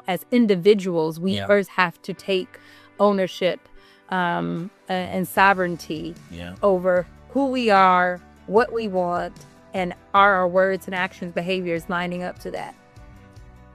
as individuals, we Yeah. first have to take ownership and sovereignty over who we are, what we want, and are our words and actions, behaviors lining up to that.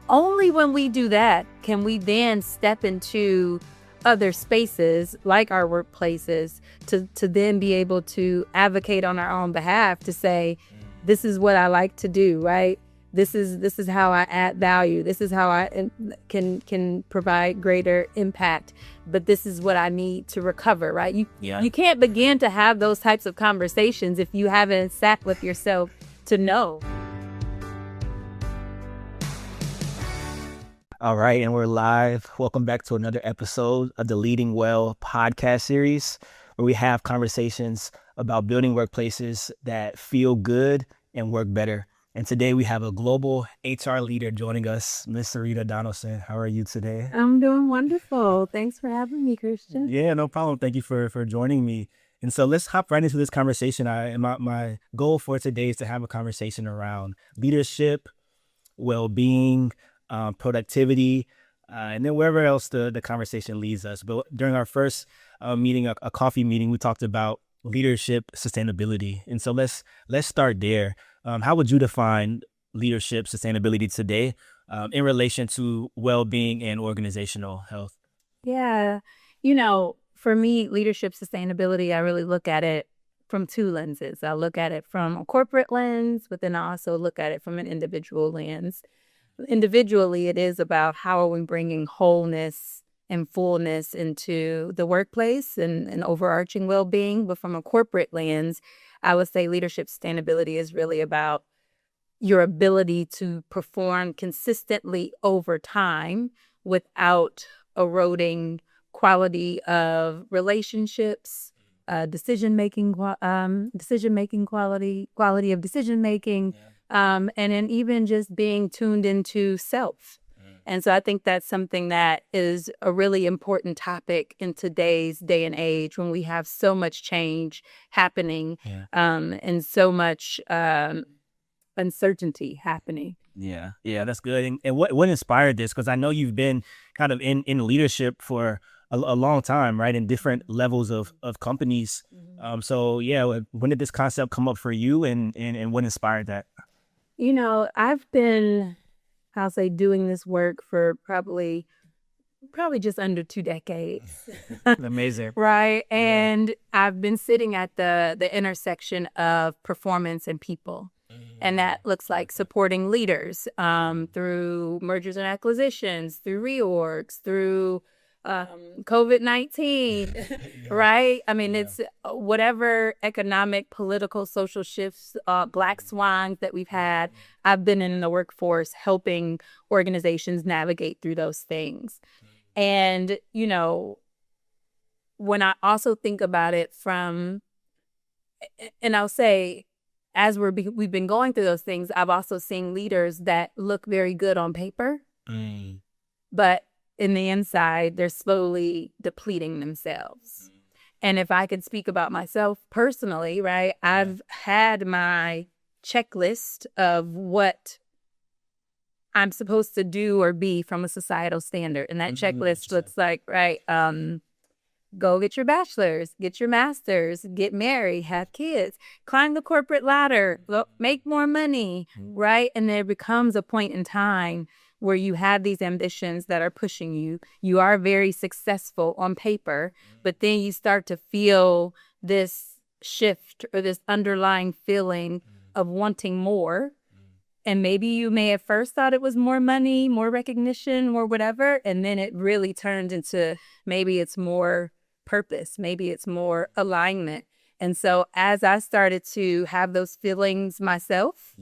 Only when we do that can we then step into other spaces like our workplaces to then be able to advocate on our own behalf, to say, this is what I like to do, right? This is how I add value. This is how I can provide greater impact. But this is what I need to recover, right? You can't begin to have those types of conversations if you haven't sat with yourself to know. All right, and we're live. Welcome back to another episode of the Leading Well podcast series, where we have conversations about building workplaces that feel good and work better. And today we have a global HR leader joining us, Miss Sarita Donaldson. How are you today? I'm doing wonderful. Thanks for having me, Christian. Yeah, no problem. Thank you for joining me. And so let's hop right into this conversation. My goal for today is to have a conversation around leadership, well-being, productivity, and then wherever else the conversation leads us. But during our first meeting, a coffee meeting, we talked about leadership sustainability. And so let's start there. How would you define leadership sustainability today in relation to well-being and organizational health? Yeah. For me, leadership sustainability, I really look at it from two lenses. I look at it from a corporate lens, but then I also look at it from an individual lens. Individually, it is about how are we bringing wholeness and fullness into the workplace and overarching well-being. But from a corporate lens, I would say leadership sustainability is really about your ability to perform consistently over time without eroding quality of relationships, decision-making quality of decision-making, and then even just being tuned into self. And so I think that's something that is a really important topic in today's day and age, when we have so much change happening and so much uncertainty happening. Yeah, that's good. And what inspired this? Because I know you've been kind of in leadership for a long time, right? In different levels of companies. When did this concept come up for you, and what inspired that? I've been, I'll say, doing this work for probably just under 2 decades. Amazing. Right. And I've been sitting at the intersection of performance and people. And that looks like supporting leaders through mergers and acquisitions, through reorgs, through COVID-19, right? I mean, it's whatever economic, political, social shifts, black swans that we've had. I've been in the workforce helping organizations navigate through those things. And, when I also think about it and I'll say, as we've been going through those things, I've also seen leaders that look very good on paper, but in the inside, they're slowly depleting themselves. And if I could speak about myself personally, right, I've had my checklist of what I'm supposed to do or be from a societal standard. And that checklist looks like, right, go get your bachelor's, get your master's, get married, have kids, climb the corporate ladder, make more money, right? And there becomes a point in time where you have these ambitions that are pushing you. You are very successful on paper, but then you start to feel this shift or this underlying feeling of wanting more. And maybe you may at first thought it was more money, more recognition, more whatever. And then it really turned into maybe it's more purpose, maybe it's more alignment. And so as I started to have those feelings myself,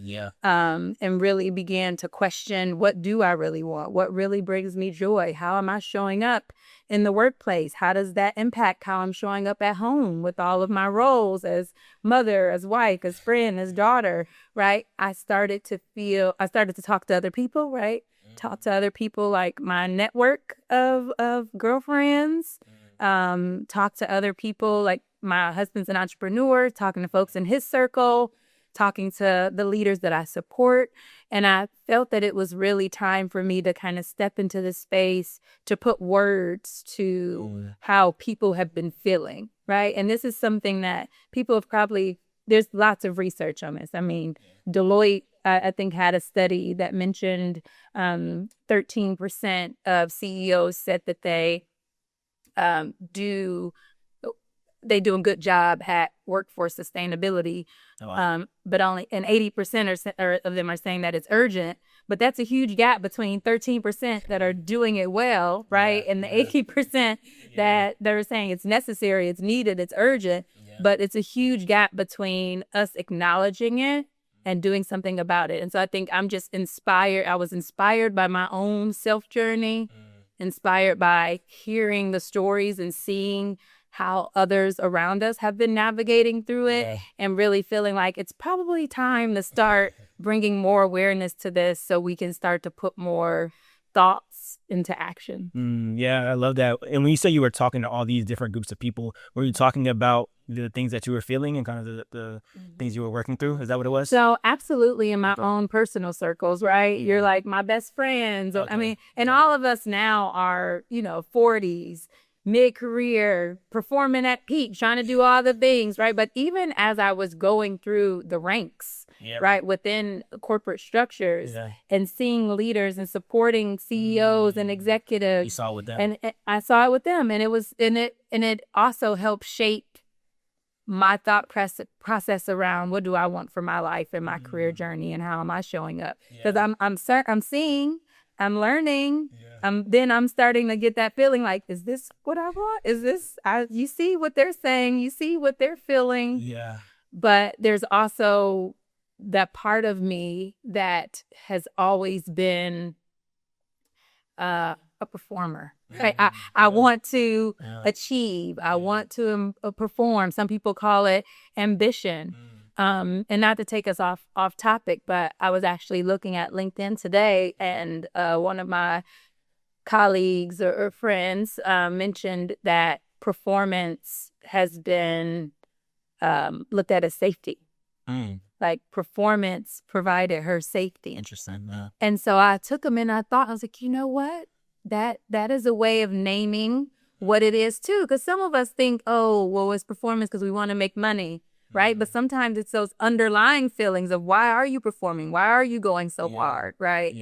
and really began to question, what do I really want? What really brings me joy? How am I showing up in the workplace? How does that impact how I'm showing up at home with all of my roles as mother, as wife, as friend, as daughter, right? I started to talk to other people, right? Talk to other people, like my network of girlfriends, talk to other people, like my husband's an entrepreneur, talking to folks in his circle, talking to the leaders that I support. And I felt that it was really time for me to kind of step into this space to put words to how people have been feeling, right? And this is something that people have probably, there's lots of research on this. I mean, Deloitte, I think, had a study that mentioned 13% of CEOs said that they do a good job at workforce sustainability, but only 80% of them are saying that it's urgent. But that's a huge gap between 13% that are doing it well, right, and the 80% that they're saying it's necessary, it's needed, it's urgent. But it's a huge gap between us acknowledging it and doing something about it. And so I think I'm just inspired. I was inspired by my own self journey, inspired by hearing the stories and seeing how others around us have been navigating through it, and really feeling like it's probably time to start bringing more awareness to this so we can start to put more thoughts into action. Yeah, I love that. And when you say you were talking to all these different groups of people, were you talking about the things that you were feeling and kind of the things you were working through? Is that what it was? So absolutely, in my own personal circles, right? You're like my best friends. I mean, and all of us now are, 40s, mid-career, performing at peak, trying to do all the things, right? But even as I was going through the ranks, right, within corporate structures and seeing leaders and supporting CEOs and executives, You saw it with them. and I saw it with them, and it also helped shape my thought process around what do I want for my life and my career journey, and how am I showing up? Because I'm seeing, I'm learning. Then I'm starting to get that feeling like, is this what I want? Is this, you see what they're saying, you see what they're feeling. But there's also that part of me that has always been a performer. Right? I want to achieve. I want to perform. Some people call it ambition. And not to take us off topic, but I was actually looking at LinkedIn today, and one of my colleagues or friends mentioned that performance has been looked at as safety. Like performance provided her safety. Interesting. And so I took them and I thought, I was like, you know what? That is a way of naming what it is too. Because some of us think, oh, well, it's performance because we want to make money, right? But sometimes it's those underlying feelings of why are you performing? Why are you going so hard, right?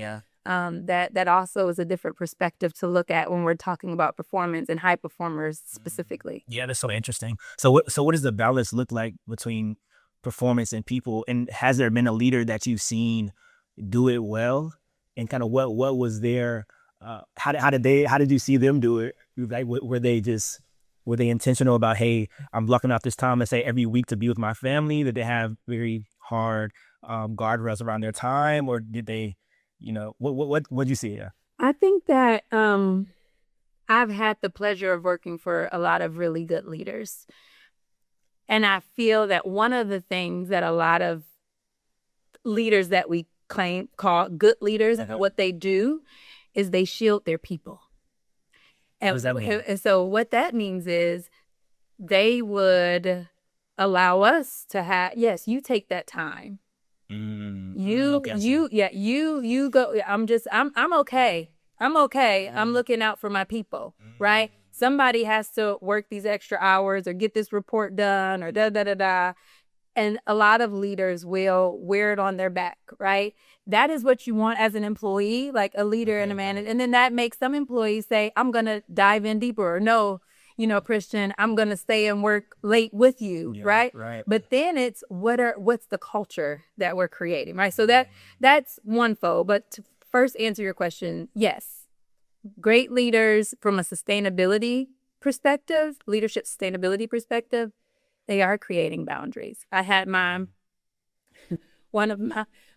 That also is a different perspective to look at when we're talking about performance and high performers specifically. Yeah, that's so interesting. So what does the balance look like between performance and people? And has there been a leader that you've seen do it well? And kind of what was their how did you see them do it? Like were they intentional about, hey, I'm blocking out this time, let's say every week to be with my family? Did they have very hard guardrails around their time, or did they, what did you see? Yeah, I think that I've had the pleasure of working for a lot of really good leaders. And I feel that one of the things that a lot of leaders that we call good leaders, what they do is they shield their people. What does that mean? And so what that means is they would allow us to have, yes, you take that time. You go. I'm okay. I'm looking out for my people, right? Somebody has to work these extra hours or get this report done or da. And a lot of leaders will wear it on their back, right? That is what you want as an employee, like a leader and a manager. And then that makes some employees say, I'm going to dive in deeper. Or no, Christian, I'm going to stay and work late with you, right? But then it's what's the culture that we're creating, right? So that's onefold. But to first answer your question, yes, great leaders from a sustainability perspective, leadership sustainability perspective, they are creating boundaries. I had one of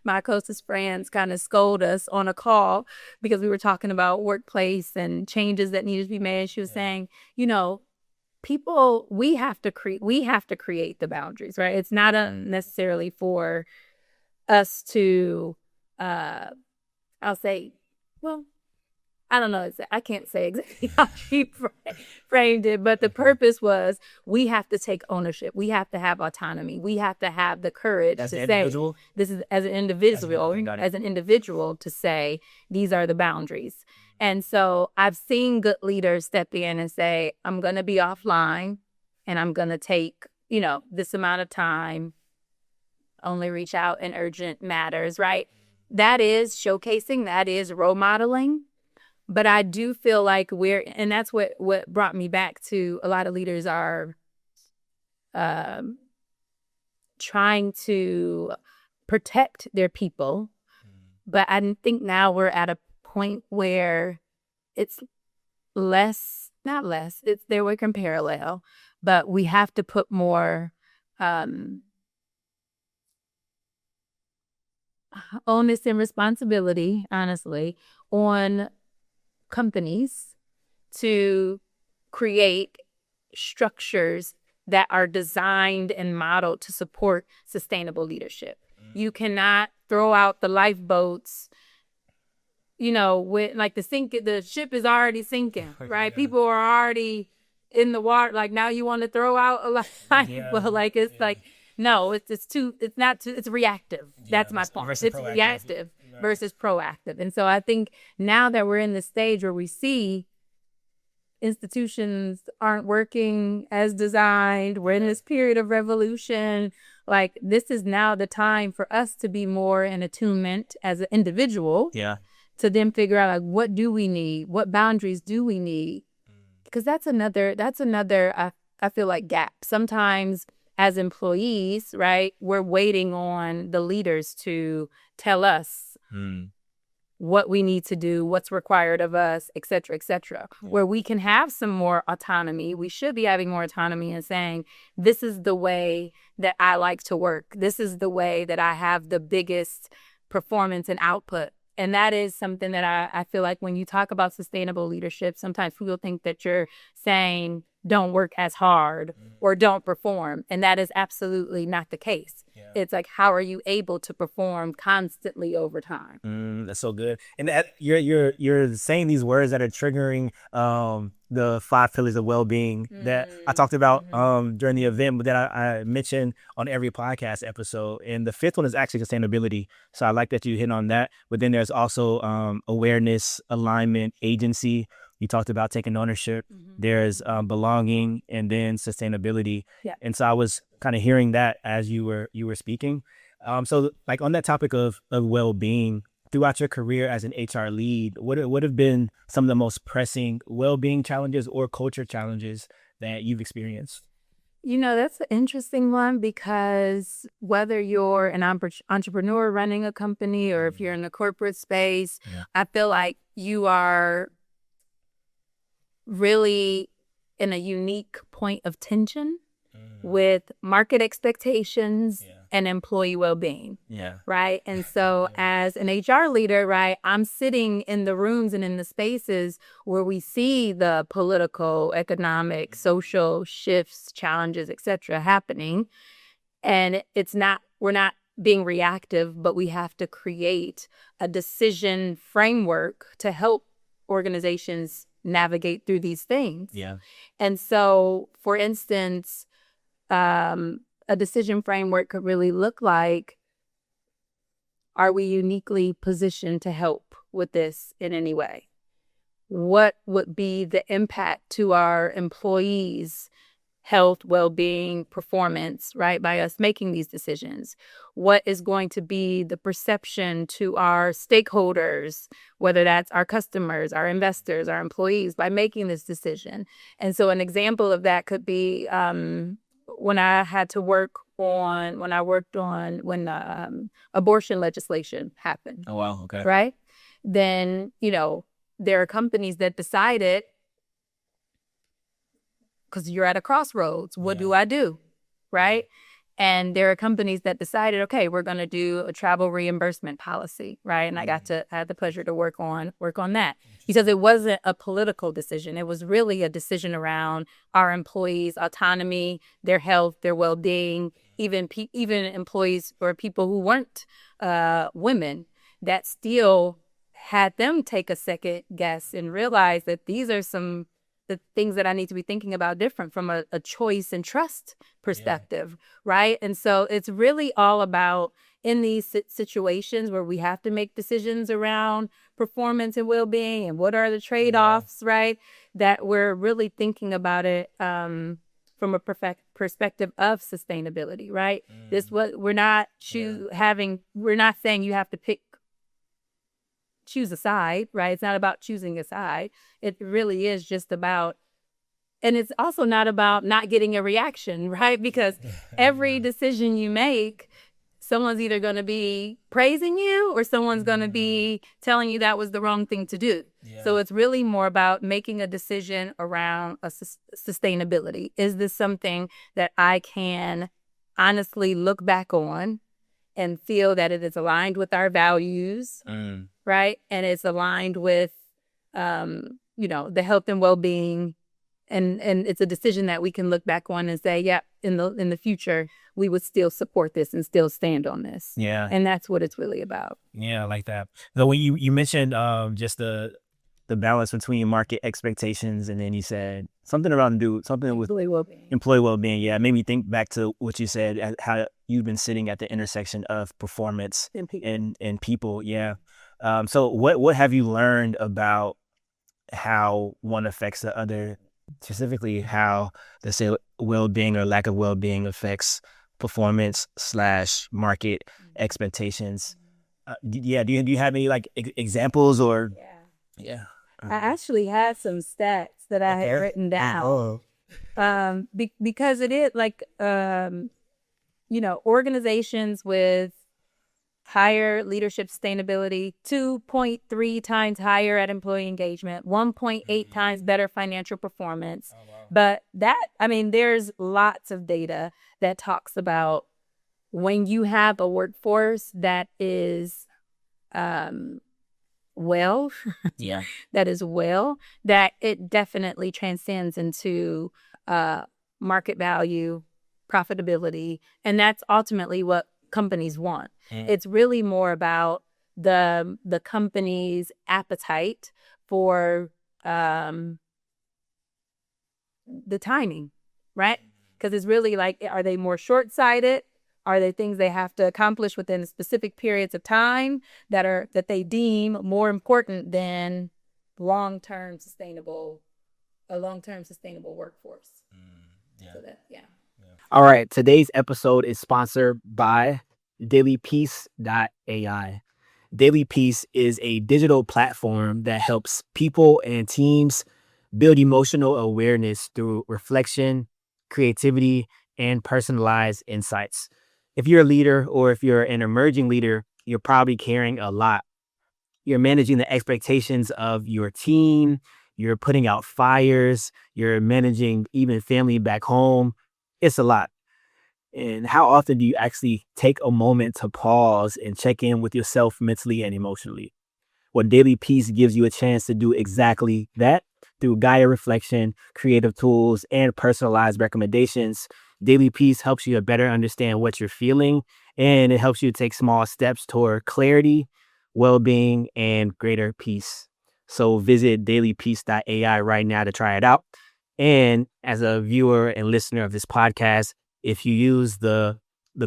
my closest friends kind of scold us on a call because we were talking about workplace and changes that needed to be made. She was saying, people, we have to create the boundaries, right? It's not necessarily for us to, I'll say, well, I don't know. I can't say exactly how she framed it, but the purpose was we have to take ownership. We have to have autonomy. We have to have the courage to say, this is as an individual to say, these are the boundaries. And so I've seen good leaders step in and say, I'm going to be offline and I'm going to take, this amount of time, only reach out in urgent matters, right? That is showcasing, that is role modeling. But I do feel like and that's what brought me back to a lot of leaders are trying to protect their people. But I think now we're at a point where it's not less, they're working parallel, but we have to put more onus and responsibility, honestly, on companies to create structures that are designed and modeled to support sustainable leadership. You cannot throw out the lifeboats, with like the ship is already sinking, right? People are already in the water. Like now you want to throw out a lifeboat. Like it's like, no, it's reactive. That's my point. It's reactive versus proactive. And so I think now that we're in the stage where we see institutions aren't working as designed, we're in this period of revolution, like this is now the time for us to be more in attunement as an individual. Yeah. To then figure out like what do we need? What boundaries do we need? Because that's another I feel like gap. Sometimes as employees, right, we're waiting on the leaders to tell us what we need to do, what's required of us, et cetera, et cetera. Yeah. Where we can have some more autonomy. We should be having more autonomy and saying, this is the way that I like to work. This is the way that I have the biggest performance and output. And that is something that I feel like when you talk about sustainable leadership, sometimes people think that you're saying don't work as hard or don't perform. And that is absolutely not the case. Yeah. It's like, how are you able to perform constantly over time? That's so good. And that, you're saying these words that are triggering the 5 pillars of well-being that I talked about during the event, but that I mentioned on every podcast episode. And the 5th one is actually sustainability. So I like that you hit on that. But then there's also awareness, alignment, agency. You talked about taking ownership. There's belonging, and then sustainability. Yeah. And so I was kind of hearing that as you were speaking. So like on that topic of well-being, throughout your career as an HR lead, what have been some of the most pressing well-being challenges or culture challenges that you've experienced? That's an interesting one, because whether you're an entrepreneur running a company or if you're in the corporate space, I feel like you are really in a unique point of tension with market expectations and employee well-being. Yeah. Right. And so as an HR leader, right, I'm sitting in the rooms and in the spaces where we see the political, economic, social shifts, challenges, et cetera, happening. And we're not being reactive, but we have to create a decision framework to help organizations navigate through these things. Yeah. And so, for instance, a decision framework could really look like, are we uniquely positioned to help with this in any way? What would be the impact to our employees' health, well-being, performance, right, by us making these decisions? What is going to be the perception to our stakeholders, whether that's our customers, our investors, our employees, by making this decision? And so an example of that could be when abortion legislation happened. Oh, wow. Okay. Right? Then, there are companies that decided, because you're at a crossroads, what do I do? Right? And there are companies that decided, okay, we're going to do a travel reimbursement policy, right? And I had the pleasure to work on that, because it wasn't a political decision. It was really a decision around our employees' autonomy, their health, their well-being, even employees or people who weren't women that still had them take a second guess and realize that these are the things that I need to be thinking about different from a choice and trust perspective, right? And so it's really all about in these situations where we have to make decisions around performance and well-being and what are the trade-offs, right? That we're really thinking about it from a perspective of sustainability, right? This what we're not we're not saying you have to choose a side, right? It's not about choosing a side. It really is just about, and it's also not about not getting a reaction, right? Because every decision you make, someone's either going to be praising you or someone's going to be telling you that was the wrong thing to do. So it's really more about making a decision around sustainability. Is this something that I can honestly look back on and feel that it is aligned with our values, right? And it's aligned with, the health and well-being, and it's a decision that we can look back on and say, yeah, in the future, we would still support this and still stand on this. Yeah. And that's what it's really about. Yeah, I like that. So when you mentioned just the balance between market expectations, and then you said something around something with employee well-being. Yeah, it made me think back to what you said, how you've been sitting at the intersection of performance and people. Yeah. So what have you learned about how one affects the other, specifically how the well-being or lack of well-being affects performance / market expectations? Do you have any like examples or? Yeah. I actually had some stats that I had written down. Because it is like, organizations with higher leadership sustainability, 2.3 times higher at employee engagement, 1.8 times better financial performance. But there's lots of data that talks about when you have a workforce that is that it definitely transcends into market value, profitability, and that's ultimately what companies want. It's really more about the company's appetite for the timing, right? Because it's really like, are they more short-sighted? Are they things they have to accomplish within specific periods of time that they deem more important than long-term sustainable workforce? All right. Today's episode is sponsored by dailypeace.ai. Daily Peace is a digital platform that helps people and teams build emotional awareness through reflection, creativity, and personalized insights. If you're a leader or if you're an emerging leader, you're probably carrying a lot. You're managing the expectations of your team. You're putting out fires. You're managing even family back home. It's a lot. And how often do you actually take a moment to pause and check in with yourself mentally and emotionally? Well, Daily Peace gives you a chance to do exactly that through guided reflection, creative tools, and personalized recommendations. Daily Peace helps you to better understand what you're feeling, and it helps you to take small steps toward clarity, well-being, and greater peace. So visit dailypeace.ai right now to try it out. And as a viewer and listener of this podcast, if you use the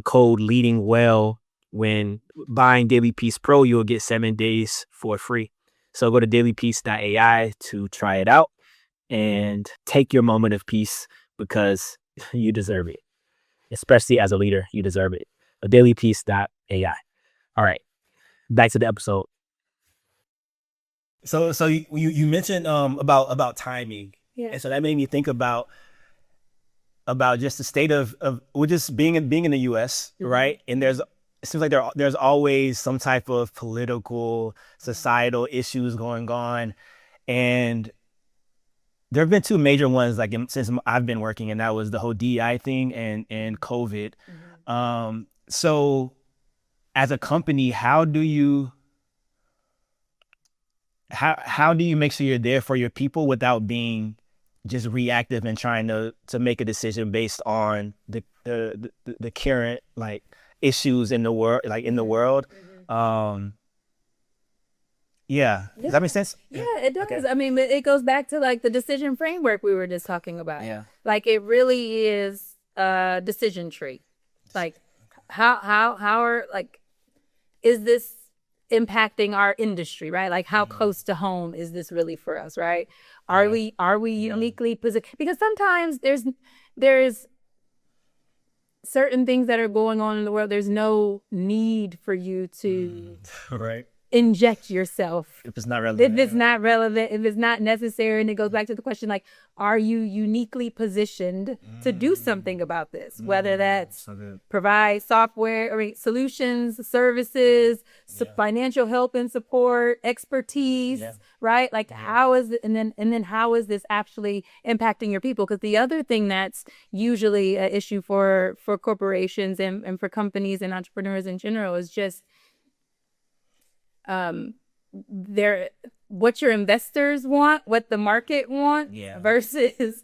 code Leading Well when buying Daily Peace Pro, you'll get 7 days for free. So go to dailypeace.ai to try it out and take your moment of peace, because you deserve it. Especially as a leader, you deserve it. Dailypeace.ai. All right, back to the episode. So you mentioned about timing, and so that made me think about just the state of we're just being in the U.S., right? And it seems like there's always some type of political, societal issues going on, and there have been two major ones since I've been working, and that was the whole DEI thing and COVID. So as a company, how do you make sure you're there for your people without being just reactive and trying to make a decision based on the current issues in the world, Yeah. Does that make sense? Yeah, it does. Okay. I mean, it goes back to like the decision framework we were just talking about. Yeah. Like it really is a decision tree. Like how are like, is this impacting our industry, right? Like how close to home is this really for us, right? Are we uniquely positioned? Because sometimes there's certain things that are going on in the world. There's no need for you to Right. inject yourself If it's not relevant. if it's not relevant, if it's not necessary. And it goes back to the question, like, are you uniquely positioned to do something about this? Whether that's provide software or solutions, services, financial help and support, expertise, right? Like how is it, and then how is this actually impacting your people? Because the other thing that's usually an issue for corporations and for companies and entrepreneurs in general is just what your investors want, what the market wants versus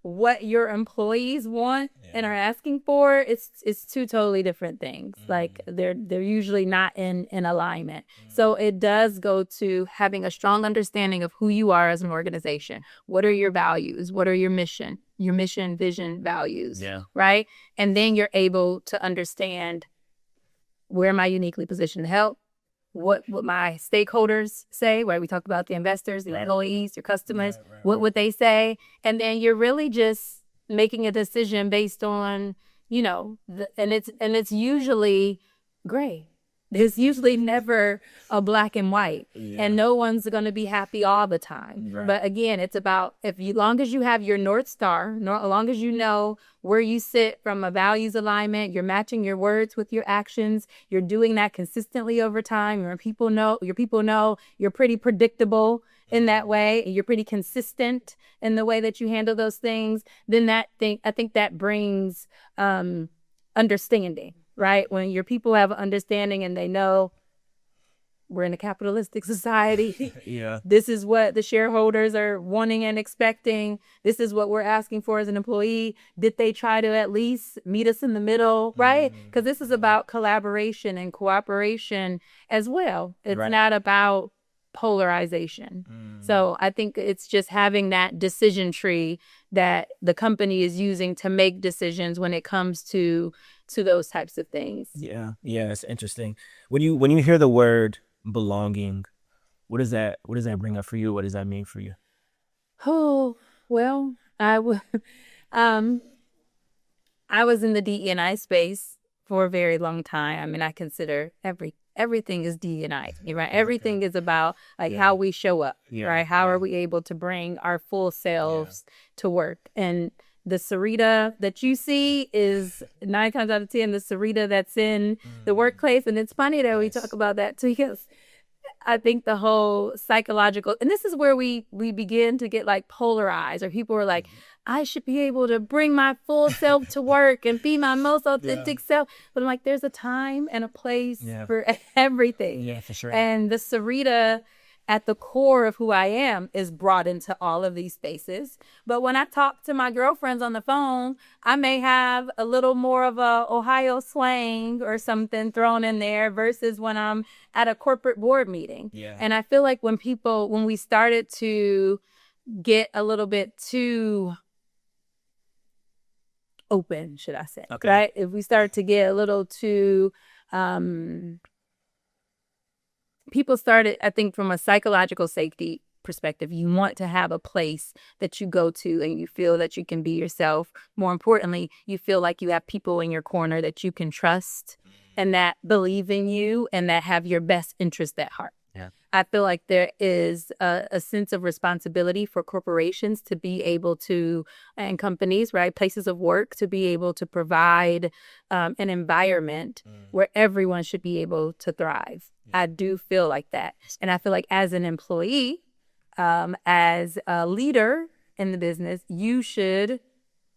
what your employees want and are asking for. It's two totally different things. Like they're usually not in alignment. So it does go to having a strong understanding of who you are as an organization. What are your values? What are your mission, vision, values? Right? And then you're able to understand, where am I uniquely positioned to help? What my stakeholders say, where we talk about the investors, the employees, your customers, what would they say? And then you're really just making a decision based on, and it's usually gray. There's usually never a black and white, and no one's going to be happy all the time. But again, it's about, long as you have your North Star, as long as you know where you sit from a values alignment, you're matching your words with your actions, you're doing that consistently over time. Your people know you're pretty predictable in that way, and you're pretty consistent in the way that you handle those things. Then I think that brings understanding. Right? When your people have understanding and they know we're in a capitalistic society. This is what the shareholders are wanting and expecting. This is what we're asking for as an employee. Did they try to at least meet us in the middle? Right? Because this is about collaboration and cooperation as well. It's not about polarization. So I think it's just having that decision tree that the company is using to make decisions when it comes to those types of things. Yeah, it's interesting. When you hear the word belonging, what does that bring up for you? What does that mean for you? Oh, well, I was in the DE&I space for a very long time. I mean, I consider everything is DE&I, right? Everything is about how we show up, right? How are we able to bring our full selves to work? And the Sirita that you see is 9 times out of 10 the Sirita that's in the workplace. And it's funny that we talk about that too, because I think the whole psychological, and this is where we begin to get like polarized, or people are like, I should be able to bring my full self to work and be my most authentic self. But I'm like, there's a time and a place for everything. Yeah, for sure. And the Sirita at the core of who I am is brought into all of these spaces. But when I talk to my girlfriends on the phone, I may have a little more of a Ohio slang or something thrown in there versus when I'm at a corporate board meeting. And I feel like when we started to get a little bit too open, should I say, right? If we start to get a little too people started, I think, from a psychological safety perspective, you want to have a place that you go to and you feel that you can be yourself. More importantly, you feel like you have people in your corner that you can trust and that believe in you and that have your best interest at heart. I feel like there is a sense of responsibility for corporations to be able to, and companies, right, places of work, to be able to provide an environment where everyone should be able to thrive. I do feel like that. And I feel like as an employee, as a leader in the business, you should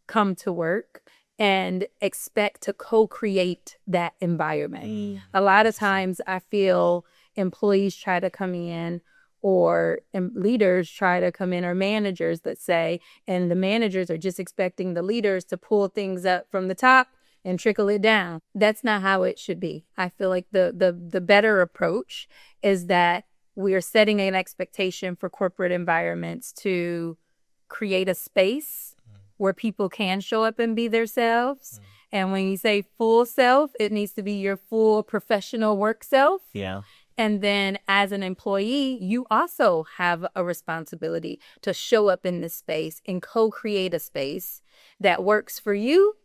come to work and expect to co-create that environment. A lot of times I feel employees try to come in, or leaders try to come in, or managers, let's say, and the managers are just expecting the leaders to pull things up from the top and trickle it down. That's not how it should be. I feel like the better approach is that we are setting an expectation for corporate environments to create a space where people can show up and be themselves. And when you say full self, it needs to be your full professional work self. Yeah. And then as an employee, you also have a responsibility to show up in this space and co-create a space that works for you.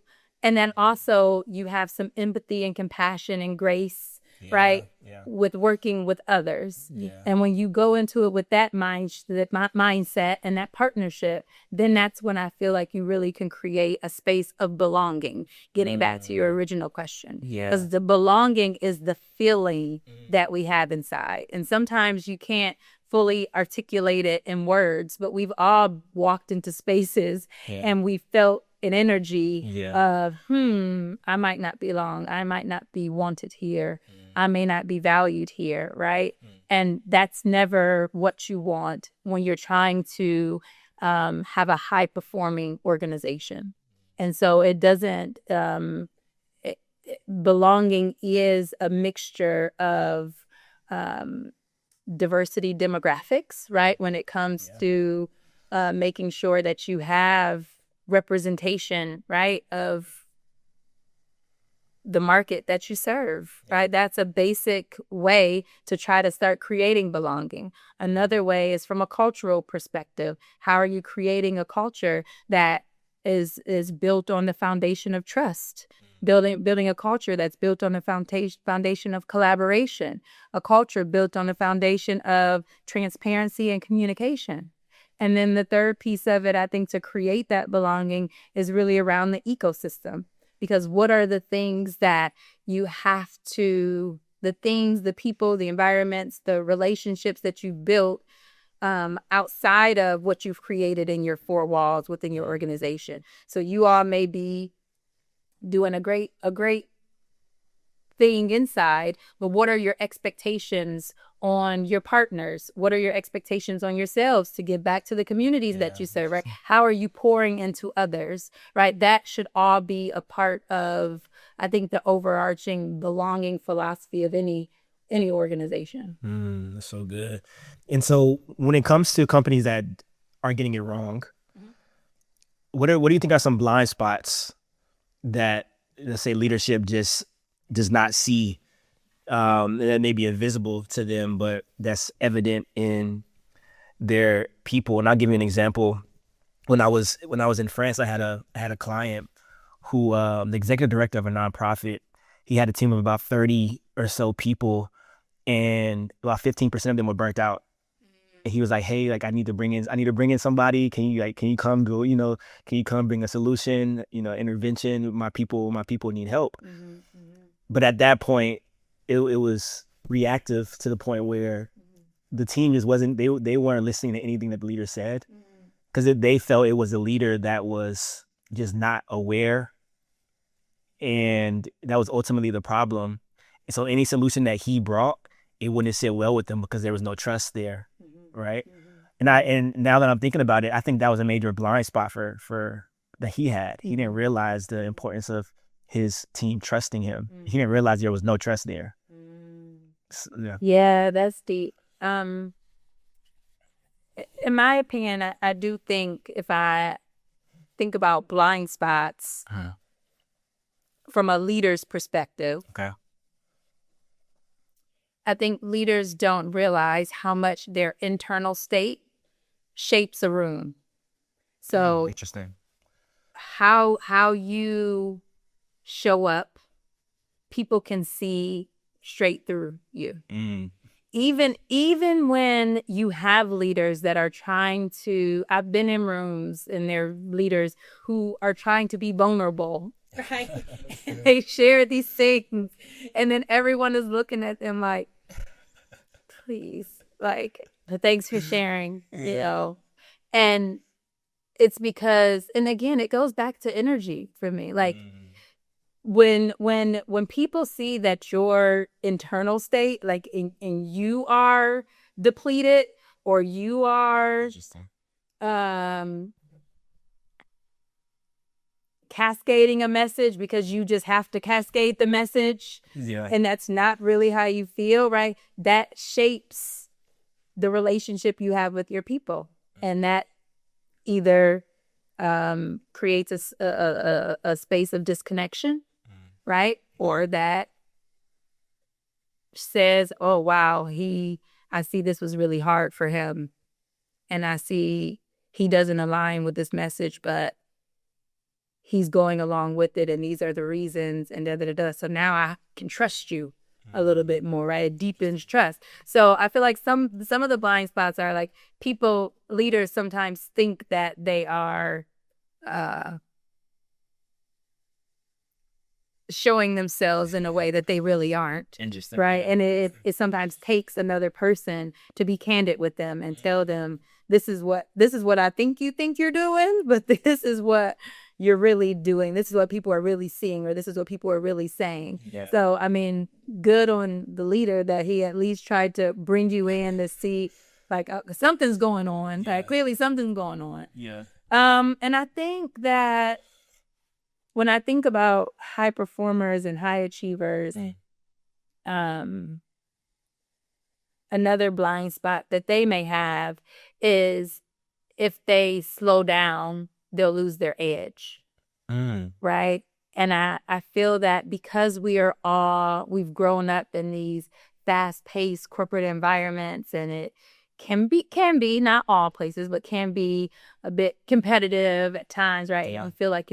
And then also you have some empathy and compassion and grace, right? Yeah. With working with others. Yeah. And when you go into it with that mindset and that partnership, then that's when I feel like you really can create a space of belonging, getting back to your original question. Yeah. Because the belonging is the feeling that we have inside. And sometimes you can't fully articulate it in words, but we've all walked into spaces and we felt an energy of, I might not belong. I might not be wanted here. I may not be valued here, right? And that's never what you want when you're trying to have a high-performing organization. And so it doesn't, belonging is a mixture of diversity demographics, right? When it comes to making sure that you have representation, right, of the market that you serve, right? That's a basic way to try to start creating belonging. Another way is from a cultural perspective. How are you creating a culture that is built on the foundation of trust? Building a culture that's built on the foundation of collaboration, a culture built on the foundation of transparency and communication. And then the third piece of it, I think, to create that belonging is really around the ecosystem. Because what are the things that you have to, the people, the environments, the relationships that you've built outside of what you've created in your four walls within your organization. So you all may be doing a great thing inside, but what are your expectations on your partners? What are your expectations on yourselves to give back to the communities that you serve, right? How are you pouring into others, right? That should all be a part of, I think, the overarching belonging philosophy of any organization. That's so good. And so when it comes to companies that are getting it wrong, what do you think are some blind spots that, let's say, leadership just does not see, that may be invisible to them, but that's evident in their people? And I'll give you an example. When I was in France, I had a client who, the executive director of a nonprofit, he had a team of about 30 or so people, and about 15% of them were burnt out. And he was like, "Hey, like I need to bring in somebody. Can you come go? Can you come bring a solution? Intervention. My people need help." But at that point, it was reactive to the point where the team just wasn't. They weren't listening to anything that the leader said, because they felt it was a leader that was just not aware, and that was ultimately the problem. And so any solution that he brought, it wouldn't sit well with them because there was no trust there. Right. And now that I'm thinking about it, I think that was a major blind spot for that he had. He didn't realize the importance of his team trusting him. He didn't realize there was no trust there. So, yeah, that's deep. In my opinion, I do think, if I think about blind spots from a leader's perspective, I think leaders don't realize how much their internal state shapes a room. So interesting. How you show up, people can see straight through you. Even when you have leaders that are trying to, I've been in rooms and there are leaders who are trying to be vulnerable. Right? They share these things, and then everyone is looking at them like, please, like, thanks for sharing, And it's because, and again, it goes back to energy for me. Like, when people see that your internal state, like, and you are depleted, or you are cascading a message because you just have to cascade the message, and that's not really how you feel, right? That shapes the relationship you have with your people. And that either creates a space of disconnection, right? Or that says, oh, wow, I see this was really hard for him. And I see he doesn't align with this message, but he's going along with it. And these are the reasons, and da, da, da, da. So now I can trust you a little bit more, right? It deepens trust. So I feel like some of the blind spots are like leaders sometimes think that they are showing themselves in a way that they really aren't. Interesting. Right. And it sometimes takes another person to be candid with them and tell them, this is what I think you're doing, but this is what you're really doing. This is what people are really seeing, or this is what people are really saying. Yeah. So, I mean, good on the leader that he at least tried to bring you in to see, like, something's going on. Yeah. Like, clearly something's going on. Yeah. And I think that when I think about high performers and high achievers, another blind spot that they may have is if they slow down, they'll lose their edge, right? And I feel that because we've grown up in these fast-paced corporate environments, and it can be not all places, but can be a bit competitive at times, right? Yeah. I feel like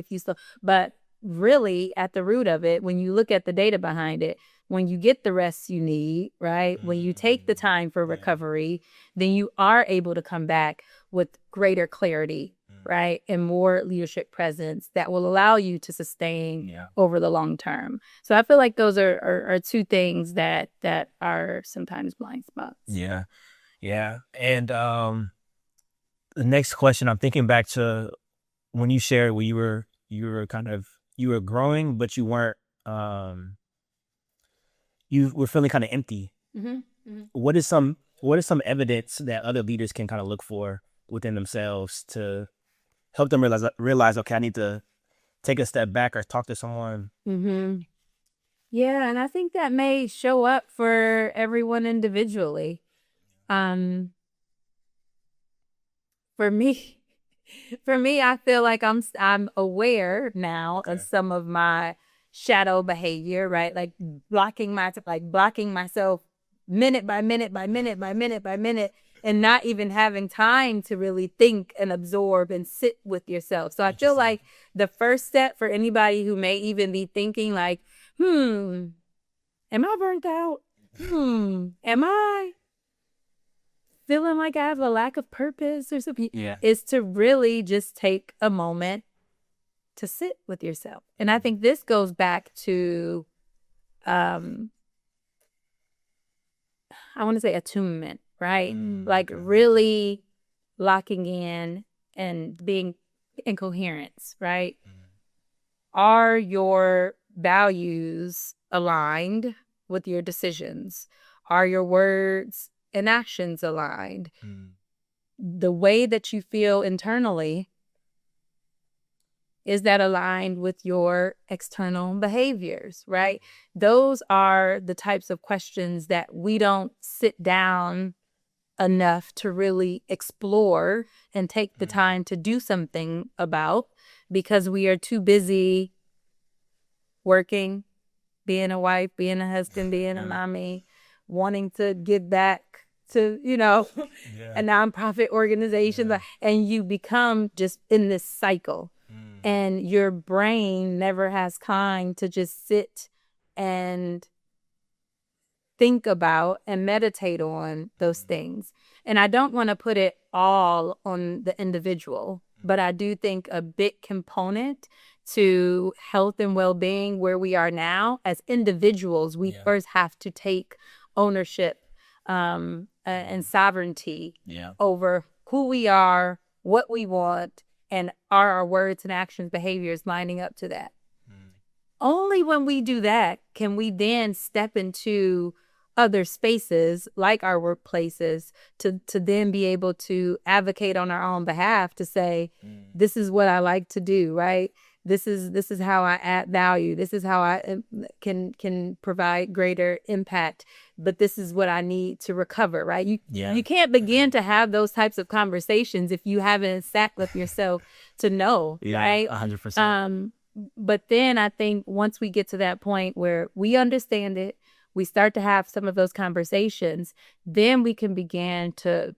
but really at the root of it, when you look at the data behind it, when you get the rest you need, right? When you take the time for recovery, then you are able to come back with greater clarity, right? And more leadership presence that will allow you to sustain over the long term. So I feel like those are two things that are sometimes blind spots. Yeah. Yeah. And the next question, I'm thinking back to when you shared where you were growing, but you weren't, you were feeling kind of empty. Mm-hmm. Mm-hmm. What is some evidence that other leaders can kind of look for within themselves to help them realize, okay, I need to take a step back or talk to someone? Mm-hmm. Yeah, and I think that may show up for everyone individually. For me, I feel like I'm aware now of some of my shadow behavior, right? Like blocking myself minute by minute by minute by minute by minute, and not even having time to really think and absorb and sit with yourself. So I feel like the first step for anybody who may even be thinking like, am I burnt out? Am I feeling like I have a lack of purpose or something? Yeah. Is to really just take a moment to sit with yourself. And I think this goes back to, I want to say attunement, right? Like really locking in and being in coherence, right? Are your values aligned with your decisions? Are your words and actions aligned? The way that you feel internally, is that aligned with your external behaviors, right? Those are the types of questions that we don't sit down enough to really explore and take the time to do something about, because we are too busy working, being a wife, being a husband, being a mommy, wanting to give back to, a nonprofit organization, and you become just in this cycle. And your brain never has time to just sit and think about and meditate on those things. And I don't want to put it all on the individual, but I do think a big component to health and well-being where we are now as individuals, we first have to take ownership and sovereignty over who we are, what we want, and are our words and actions, behaviors lining up to that? Only when we do that can we then step into other spaces like our workplaces to then be able to advocate on our own behalf to say, this is what I like to do, right? This is how I add value. This is how I can provide greater impact. But this is what I need to recover, right? You can't begin to have those types of conversations if you haven't sat with yourself to know, right? 100%. But then I think once we get to that point where we understand it, we start to have some of those conversations, then we can begin to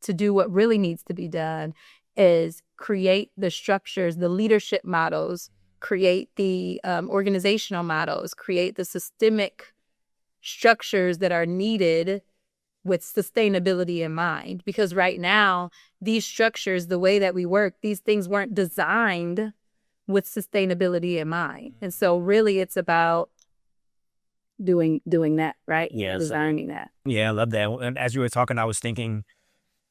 do what really needs to be done, is create the structures, the leadership models, create the organizational models, create the systemic structures that are needed with sustainability in mind. Because right now, these structures, the way that we work, these things weren't designed with sustainability in mind. And so really it's about doing that, right? Yeah. Designing that. Yeah, I love that. And as you were talking, I was thinking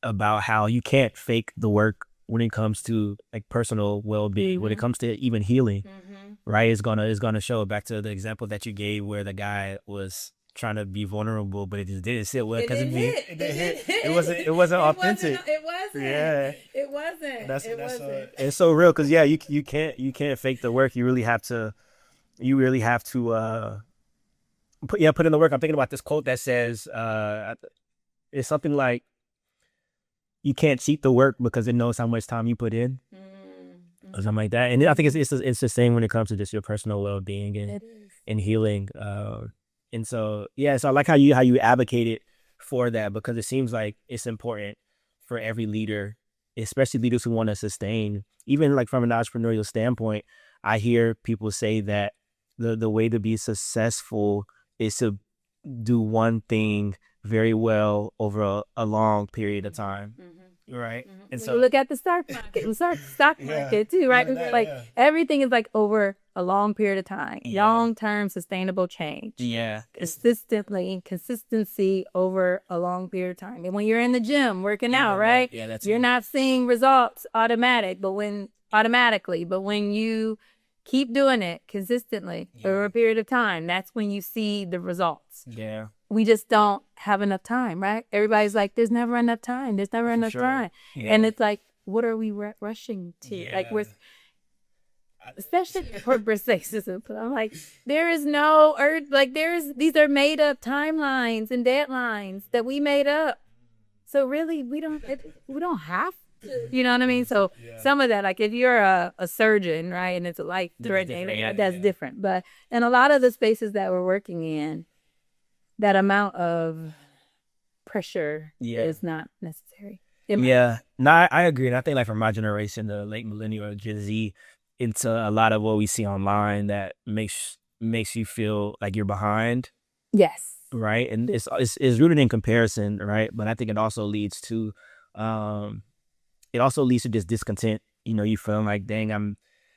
about how you can't fake the work when it comes to like personal well-being, when it comes to even healing, right? It's gonna show. Back to the example that you gave where the guy was trying to be vulnerable, but it just didn't sit well because it didn't hit. It wasn't authentic. It wasn't. Yeah. It wasn't. That's it's so real because you can't fake the work. You really have to put in the work. I'm thinking about this quote that says it's something like, you can't cheat the work because it knows how much time you put in, or something like that. And I think it's the same when it comes to just your personal well-being and healing. And so so I like how you advocated for that, because it seems like it's important for every leader, especially leaders who want to sustain. Even like from an entrepreneurial standpoint, I hear people say that the way to be successful is to do one thing very well over a long period of time, right? And so you look at the stock market too, right? Everything is like over a long period of time, long-term sustainable change. Yeah, Consistency over a long period of time. And when you're in the gym working out, right? You're not seeing results automatically, but when you keep doing it consistently over a period of time, that's when you see the results. Yeah. We just don't have enough time, right? Everybody's like, there's never enough time. There's never enough time. Yeah. And it's like, what are we rushing to? Yeah. Like, we're, especially corporate racism. But I'm like, there is no urge. Like, these are made up timelines and deadlines that we made up. So really, we don't have to. You know what I mean? So some of that, like if you're a surgeon, right, and it's a life threatening, that's different. But in a lot of the spaces that we're working in, that amount of pressure is not necessary. No, I agree. And I think like from my generation, the late millennial or Gen Z, it's a lot of what we see online that makes you feel like you're behind. Yes. Right. And it's rooted in comparison, right? But I think it also leads to this discontent. You know, you feeling like, dang,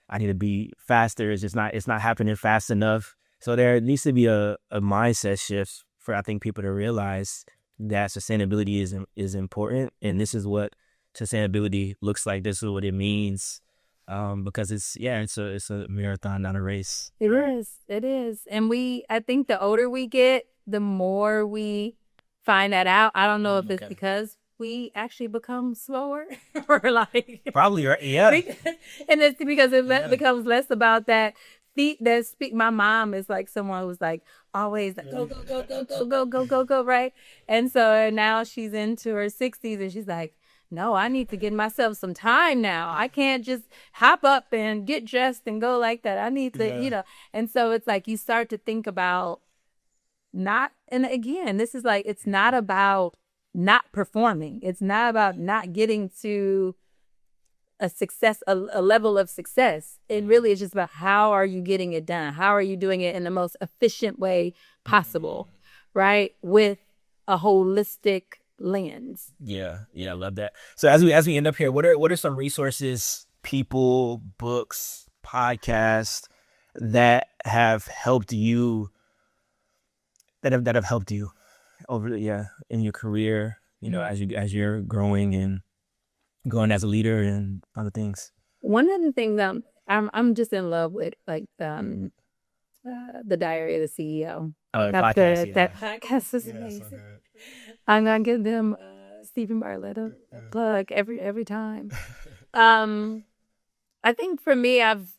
I need to be faster. It's not happening fast enough. So there needs to be a mindset shift for, I think, people to realize that sustainability is important, and this is what sustainability looks like. This is what it means, because it's a marathon, not a race. It is, and I think the older we get, the more we find that out. I don't know if it's because we actually become slower, or like probably right, yeah, and it's because it becomes less about that. My mom is like someone who's like always like, go, right? And so now she's into her 60s and she's like, no, I need to give myself some time now. I can't just hop up and get dressed and go like that. I need to, and so it's like you start to think about and again, this is like, it's not about not performing. It's not about not getting to a level of success. It really is just about how are you getting it done? How are you doing it in the most efficient way possible, right? With a holistic lens. Yeah, I love that. So as we end up here, what are some resources, people, books, podcasts that have helped you? That have helped you over in your career, as you're growing and going as a leader and other things. One of the things I'm just in love with, like the Diary of the CEO. That podcast is amazing. So I'm gonna give them Stephen Bartlett a plug every time. I think for me, I've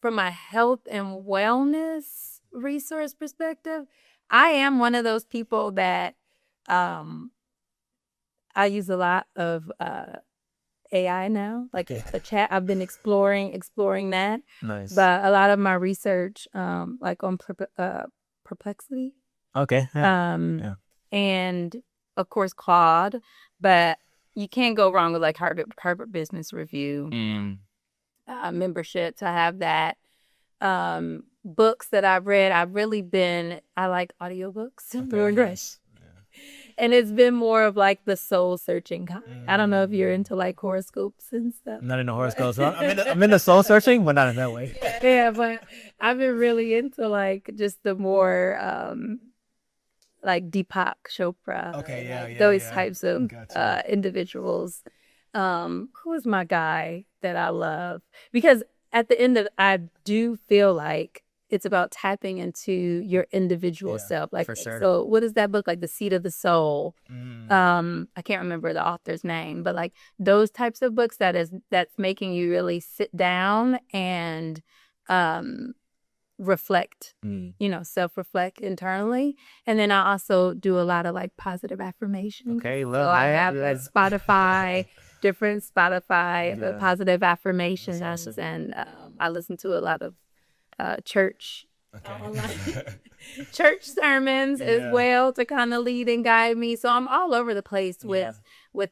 from a health and wellness resource perspective, I am one of those people that I use a lot of AI now, like the chat. I've been exploring that. Nice. But a lot of my research, like on Perplexity. Okay. Yeah. And of course Claude, but you can't go wrong with like Harvard Business Review membership to have that. Books that I've read, I like audiobooks. Nice. And it's been more of like the soul searching kind. I don't know if you're into like horoscopes and stuff. I'm not into horoscopes. I'm into soul searching, but not in that way. Yeah, but I've been really into like just the more like Deepak Chopra. Okay, those types of individuals. Who is my guy that I love? Because at the end of, I do feel like it's about tapping into your individual self. Like, for sure. So what is that book? Like The Seat of the Soul. I can't remember the author's name, but like those types of books that's making you really sit down and reflect, self-reflect internally. And then I also do a lot of like positive affirmations. Okay, so I have different Spotify positive affirmations, and I listen to a lot of church sermons as well to kind of lead and guide me. So I'm all over the place with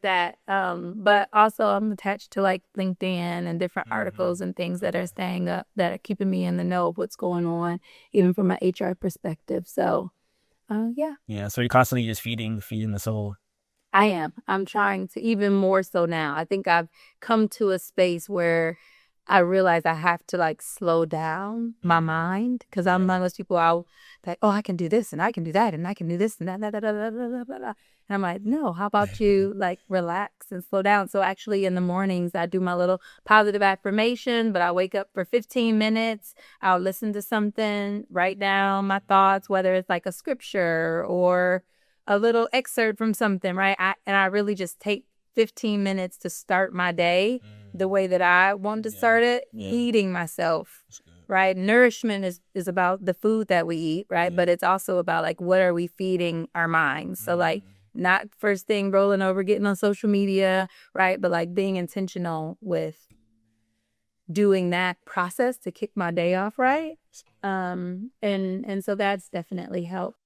that. But also I'm attached to like LinkedIn and different articles and things that are staying up, that are keeping me in the know of what's going on, even from an HR perspective. So Yeah. So you're constantly just feeding the soul. I am. I'm trying to, even more so now. I think I've come to a space where I realize I have to like slow down my mind, because I'm one of those people I can do this and I can do that and I can do this and that. And I'm like, no, how about you like relax and slow down? So actually in the mornings I do my little positive affirmation, but I wake up for 15 minutes. I'll listen to something, write down my thoughts, whether it's like a scripture or a little excerpt from something, right? And I really just take 15 minutes to start my day the way that I want to start it, eating myself, right? Nourishment is about the food that we eat, right? But it's also about like, what are we feeding our minds? So like, not first thing rolling over, getting on social media, right? But like being intentional with doing that process to kick my day off, right? And so that's definitely helped.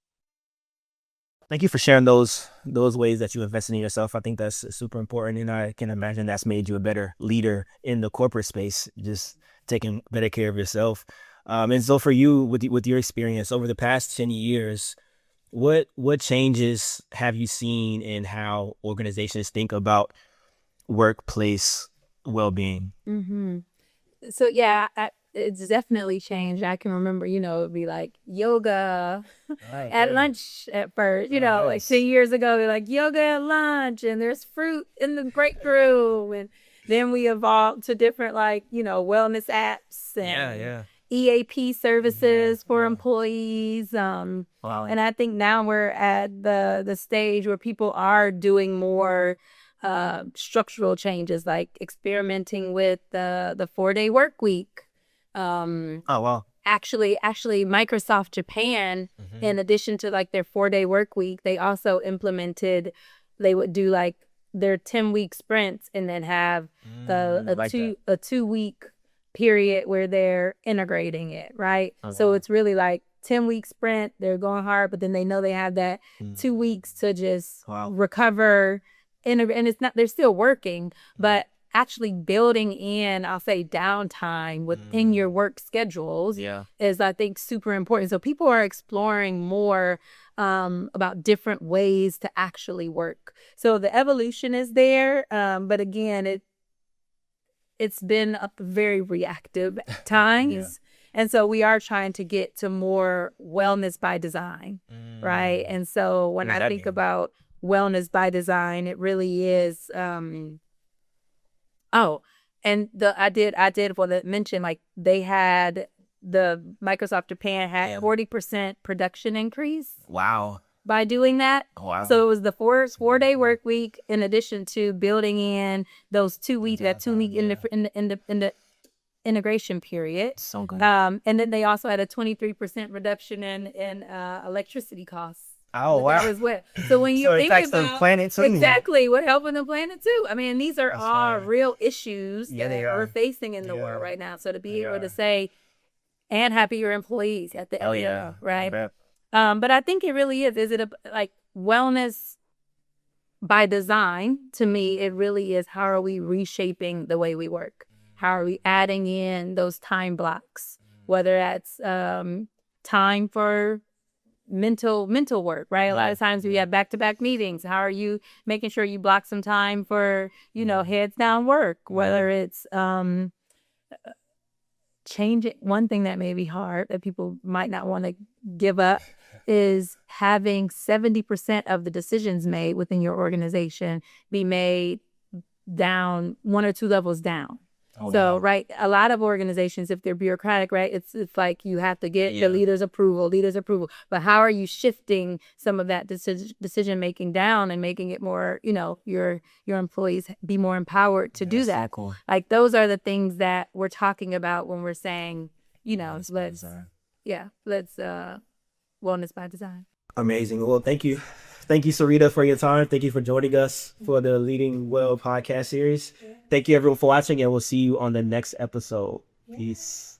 Thank you for sharing those ways that you invested in yourself. I think that's super important, and I can imagine that's made you a better leader in the corporate space, just taking better care of yourself. And so for you, with your experience over the past 10 years, what changes have you seen in how organizations think about workplace well-being? So it's definitely changed. I can remember, it'd be like yoga at lunch at first, like 10 years ago, they're like yoga at lunch and there's fruit in the break room. And then we evolved to different wellness apps and EAP services for employees. And I think now we're at the stage where people are doing more structural changes, like experimenting with the 4-day work week. Actually, Microsoft Japan, in addition to like their 4-day work week, they also implemented, they would do like their 10-week sprints and then have a 2-week period where they're integrating it, right? So it's really like 10-week sprint, they're going hard, but then they know they have that 2 weeks to just recover. And it's not, they're still working, but actually building in, I'll say, downtime within your work schedules is, I think, super important. So people are exploring more about different ways to actually work. So the evolution is there, but again, it's been very reactive at times. And so we are trying to get to more wellness by design, right? And so when I think about wellness by design, it really is I want to mention, like, they had, the Microsoft Japan had 40% production increase. Wow. By doing that. Wow. So it was the 4-day work week, in addition to building in those 2 weeks, that 2 week integration period. So good. And then they also had a 23% reduction in electricity costs. Oh, wow. That was what. So when you think affects about the planet too. exactly what helping the planet too. I mean, these are That's all right. real issues Yeah, that they we're are. facing in the Yeah. world right now. So to be They able are. to say, and happier employees at the Oh, end, yeah. right? Bet. But I think it really is. Is it like wellness by design? To me, it really is. How are we reshaping the way we work? How are we adding in those time blocks? Whether that's time for mental work, right? A lot of times we have back-to-back meetings. How are you making sure you block some time for, heads down work? Whether it's changing. One thing that may be hard that people might not want to give up is having 70% of the decisions made within your organization be made down 1 or 2 levels down. Oh, So, wow. right, a lot of organizations, if they're bureaucratic, right, it's like you have to get Yeah. the leader's approval. But how are you shifting some of that decision making down and making it more, your employees be more empowered to do That's so that? cool. Like those are the things that we're talking about when we're saying, let's wellness by design. Amazing. Well, thank you. Thank you, Sarita, for your time. Thank you for joining us for the Leading Well podcast series. Thank you, everyone, for watching, and we'll see you on the next episode. Peace.